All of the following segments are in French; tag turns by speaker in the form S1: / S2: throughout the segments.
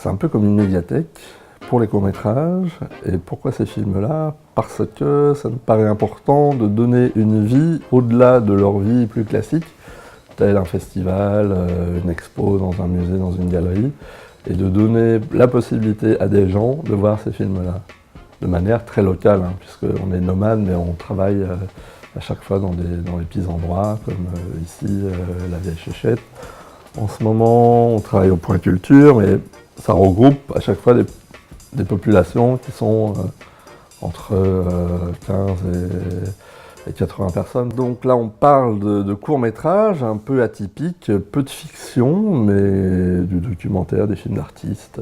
S1: C'est un peu comme une médiathèque pour les courts-métrages. Et pourquoi ces films-là? Parce que ça me paraît important de donner une vie au-delà de leur vie plus classique, tel un festival, une expo dans un musée, dans une galerie, et de donner la possibilité à des gens de voir ces films-là, de manière très locale, hein, puisqu'on est nomade, mais on travaille à chaque fois dans les petits endroits, comme ici, la Vieille Chéchette. En ce moment, on travaille au Point Culture, mais ça regroupe à chaque fois des populations qui sont entre 15 et 80 personnes. Donc là, on parle de courts-métrages un peu atypiques, peu de fiction, mais du documentaire, des films d'artistes,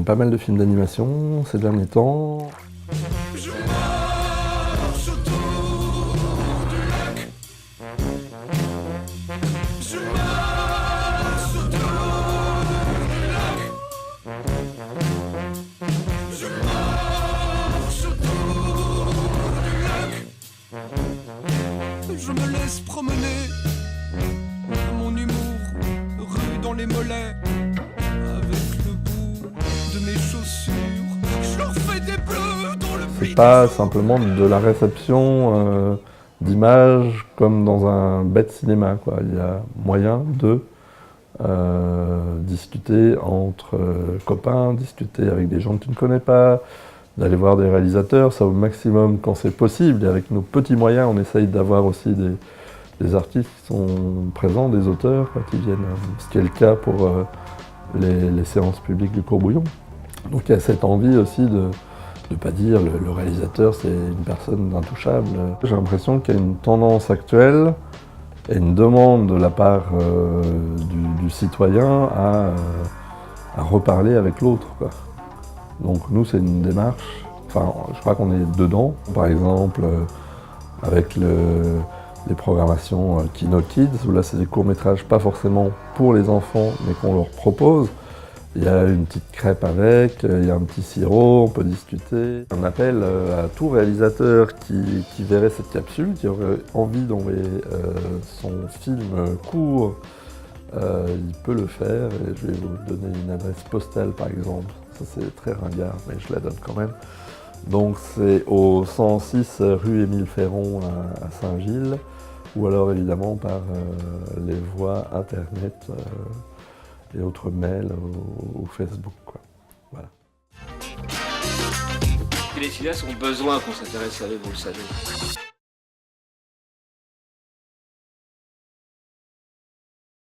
S1: pas mal de films d'animation ces derniers temps.
S2: Je me laisse promener, mon humour rue dans les mollets, avec le bout de mes chaussures, je leur fais des bleus dans le pli.
S1: C'est pas simplement de la réception d'images comme dans un bête cinéma, quoi. Il y a moyen de discuter entre copains, discuter avec des gens que tu ne connais pas, d'aller voir des réalisateurs, ça au maximum quand c'est possible. Et avec nos petits moyens, on essaye d'avoir aussi des artistes qui sont présents, des auteurs quoi, qui viennent, ce qui est le cas pour les séances publiques du Courbouillon. Donc il y a cette envie aussi de ne pas dire le réalisateur c'est une personne intouchable. J'ai l'impression qu'il y a une tendance actuelle et une demande de la part du citoyen à reparler avec l'autre. Donc nous, c'est une démarche, enfin je crois qu'on est dedans. Par exemple, avec les programmations Kino Kids, où là c'est des courts-métrages pas forcément pour les enfants, mais qu'on leur propose. Il y a une petite crêpe avec, il y a un petit sirop, on peut discuter. Un appel à tout réalisateur qui verrait cette capsule, qui aurait envie d'envoyer son film court, il peut le faire. Et je vais vous donner une adresse postale par exemple. Ça c'est très ringard, mais je la donne quand même. Donc c'est au 106 rue Émile Ferron à Saint-Gilles, ou alors évidemment par les voies internet et autres mails ou Facebook, quoi. Voilà.
S3: Les cinéastes ont besoin qu'on s'intéresse à eux, vous le savez.